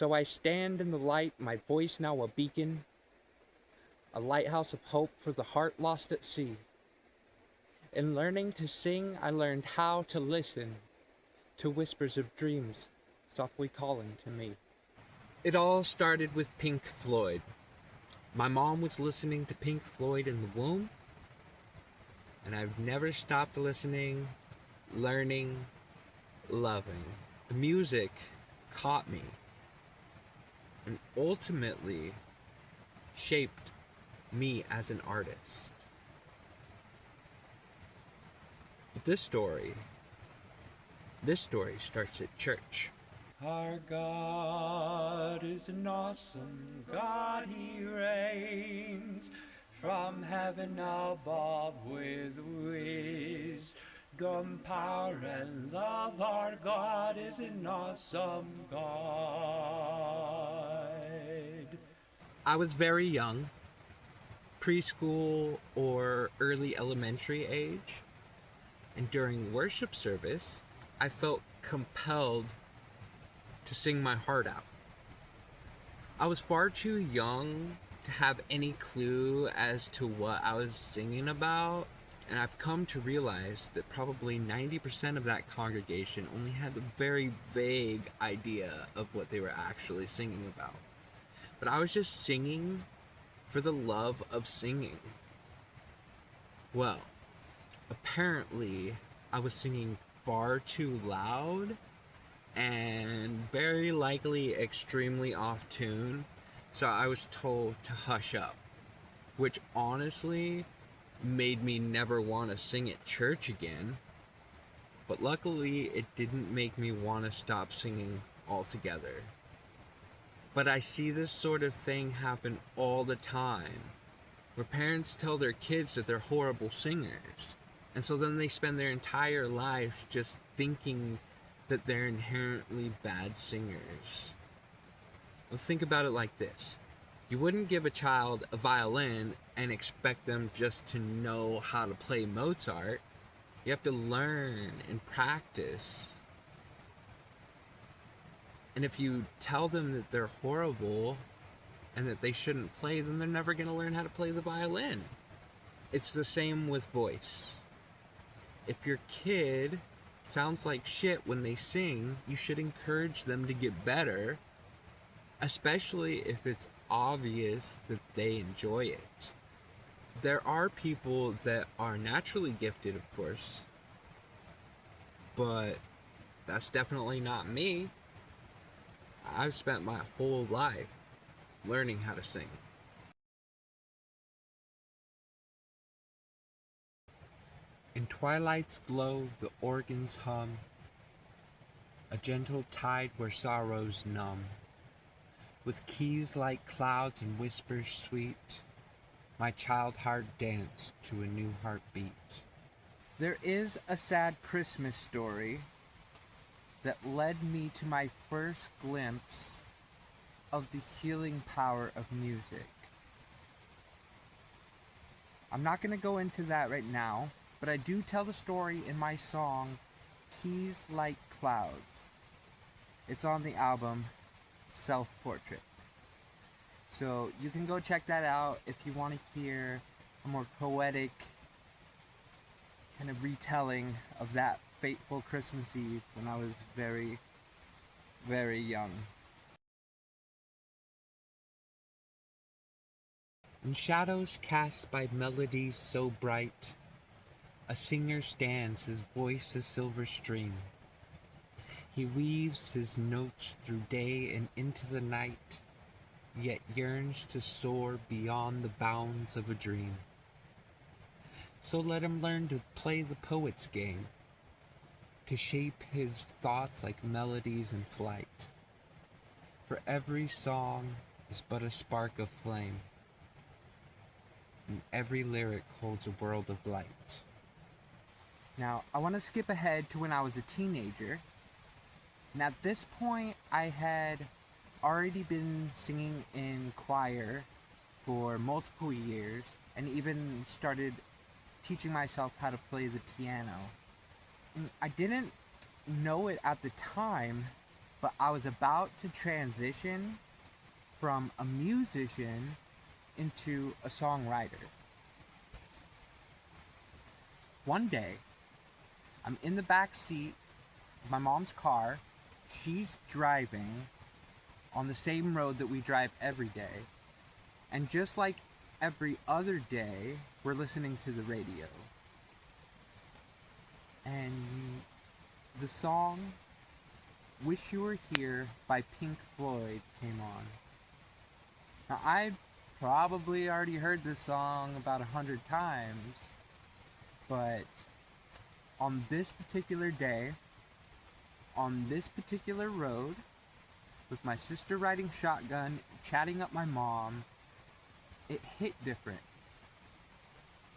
So I stand in the light, my voice now a beacon, a lighthouse of hope for the heart lost at sea. In learning to sing, I learned how to listen to whispers of dreams softly calling to me. It all started with Pink Floyd. My mom was listening to Pink Floyd in the womb, and I've never stopped listening, learning, loving. The music caught me and ultimately shaped me as an artist. But this story starts at church. Our God is an awesome God, He reigns from heaven above with wisdom, power, and love. Our God is an awesome God. I was very young, preschool or early elementary age, and during worship service, I felt compelled to sing my heart out. I was far too young to have any clue as to what I was singing about, and I've come to realize that probably 90% of that congregation only had a very vague idea of what they were actually singing about. But I was just singing for the love of singing. Well, apparently I was singing far too loud and very likely extremely off tune, so I was told to hush up, which honestly made me never want to sing at church again. But luckily, it didn't make me want to stop singing altogether. But I see this sort of thing happen all the time, where parents tell their kids that they're horrible singers, and so then they spend their entire lives just thinking that they're inherently bad singers. Well, think about it like this. You wouldn't give a child a violin and expect them just to know how to play Mozart. You have to learn and practice. And if you tell them that they're horrible and that they shouldn't play, then they're never going to learn how to play the violin. It's the same with voice. If your kid sounds like shit when they sing, you should encourage them to get better, especially if it's obvious that they enjoy it. There are people that are naturally gifted, of course, but that's definitely not me. I've spent my whole life learning how to sing. In twilight's glow, the organs hum, a gentle tide where sorrows numb. With keys like clouds and whispers sweet, my child heart danced to a new heartbeat. There is a sad Christmas story that led me to my first glimpse of the healing power of music. I'm not going to go into that right now, but I do tell the story in my song, Keys Like Clouds. It's on the album Self Portrait. So you can go check that out if you want to hear a more poetic kind of retelling of that fateful Christmas Eve when I was very, very young. In shadows cast by melodies so bright, a singer stands, his voice a silver stream. He weaves his notes through day and into the night, yet yearns to soar beyond the bounds of a dream. So let him learn to play the poet's game, to shape his thoughts like melodies in flight. For every song is but a spark of flame, and every lyric holds a world of light. Now, I want to skip ahead to when I was a teenager. And at this point, I had already been singing in choir for multiple years and even started teaching myself how to play the piano. And I didn't know it at the time, but I was about to transition from a musician into a songwriter. One day, I'm in the back seat of my mom's car. She's driving on the same road that we drive every day. And just like every other day, we're listening to the radio. And the song Wish You Were Here by Pink Floyd came on. Now, I'd probably already heard this song about 100 times, but on this particular day, on this particular road, with my sister riding shotgun, chatting up my mom, it hit different.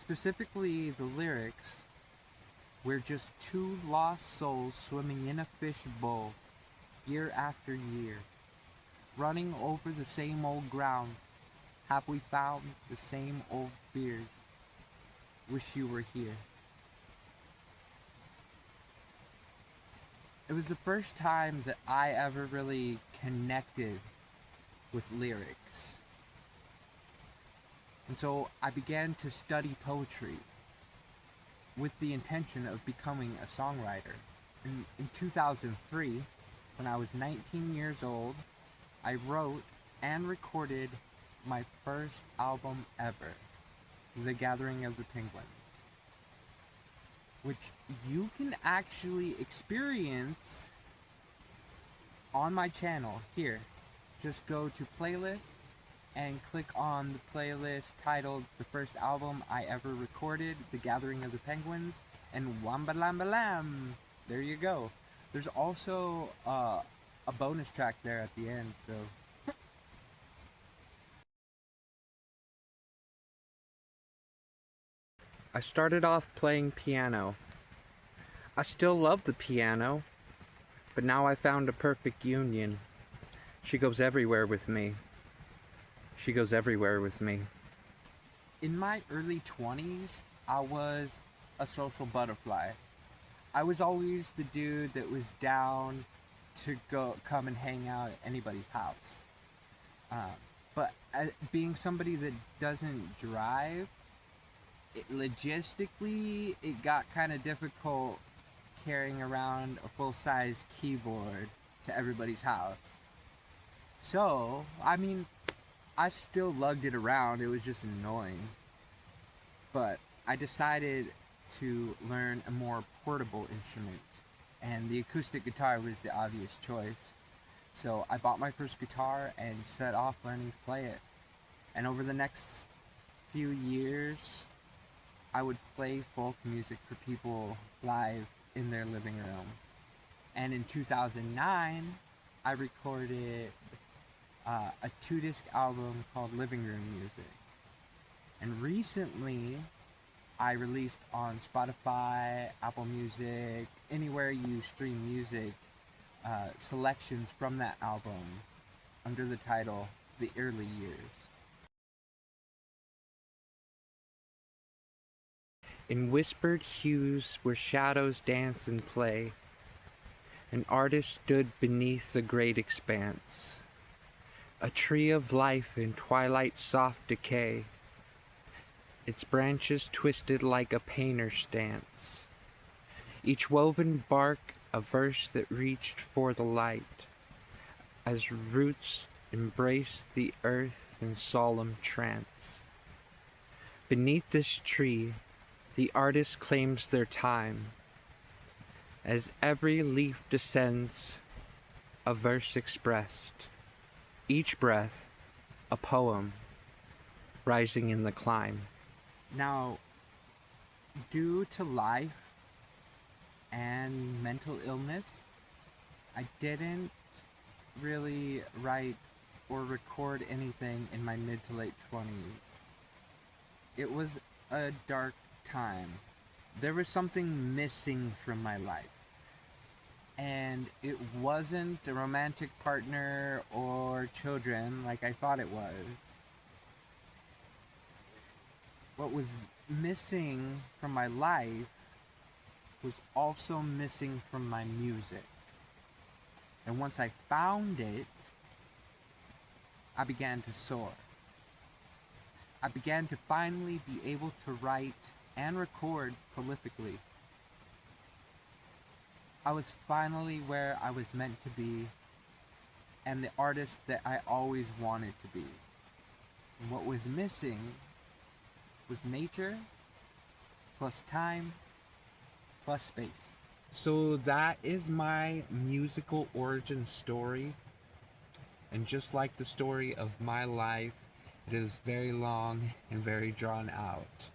Specifically, the lyrics, we're just two lost souls swimming in a fishbowl, year after year, running over the same old ground. Have we found the same old fears? Wish you were here. It was the first time that I ever really connected with lyrics. And so I began to study poetry with the intention of becoming a songwriter. In 2003, when I was 19 years old, I wrote and recorded my first album ever, The Gathering of the Penguins, which you can actually experience on my channel here. Just go to playlist and click on the playlist titled The First Album I Ever Recorded, The Gathering of the Penguins, and Wamba Lamba Lam. There you go. There's also a bonus track there at the end, so. I started off playing piano. I still love the piano, but now I found a perfect union. She goes everywhere with me. She goes everywhere with me. In my early 20s, I was a social butterfly. I was always the dude that was down to come and hang out at anybody's house. But being somebody that doesn't drive, logistically, it got kind of difficult carrying around a full-size keyboard to everybody's house. So, I mean, I still lugged it around. It was just annoying. But I decided to learn a more portable instrument, and the acoustic guitar was the obvious choice. So I bought my first guitar and set off learning to play it. And over the next few years, I would play folk music for people live in their living room. And in 2009, I recorded a 2-disc album called Living Room Music. And recently, I released on Spotify, Apple Music, anywhere you stream music, selections from that album under the title The Early Years. In whispered hues where shadows dance and play, an artist stood beneath the great expanse, a tree of life in twilight's soft decay, its branches twisted like a painter's stance, each woven bark a verse that reached for the light, as roots embraced the earth in solemn trance. Beneath this tree, the artist claims their time, as every leaf descends, a verse expressed, each breath a poem rising in the climb. Now, due to life and mental illness, I didn't really write or record anything in my mid to late 20s. It was a dark time. There was something missing from my life. And it wasn't a romantic partner or children like I thought it was. What was missing from my life was also missing from my music. And once I found it, I began to soar. I began to finally be able to write and record prolifically. I was finally where I was meant to be and the artist that I always wanted to be. And what was missing was nature plus time plus space. So that is my musical origin story. And just like the story of my life, it is very long and very drawn out.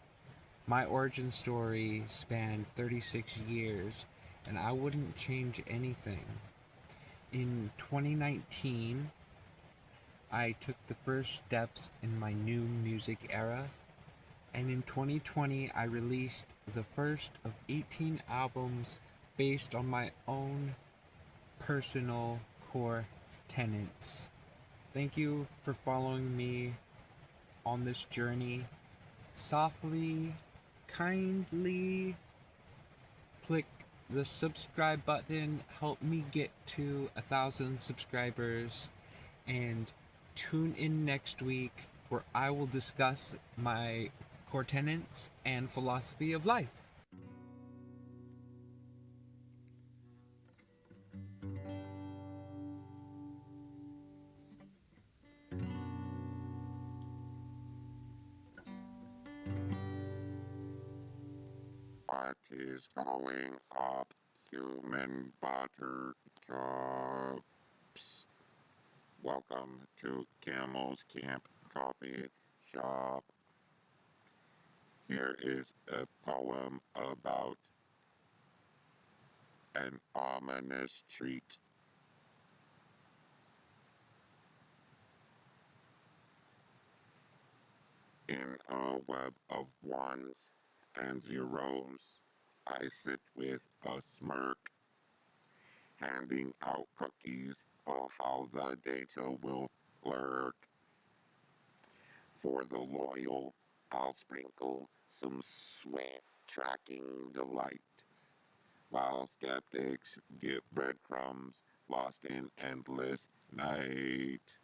My origin story spanned 36 years, and I wouldn't change anything. In 2019, I took the first steps in my new music era, and in 2020, I released the first of 18 albums based on my own personal core tenets. Thank you for following me on this journey. Softly, kindly click the subscribe button. Help me get to 1,000 subscribers. And tune in next week where I will discuss my core tenets and philosophy of life. What is going up, human buttercups? Welcome to Camel's Camp Coffee Shop. Here is a poem about an ominous treat. In a web of ones and zeros, I sit with a smirk, handing out cookies of how the data will lurk. For the loyal, I'll sprinkle some sweet tracking delight, while skeptics get breadcrumbs lost in endless night.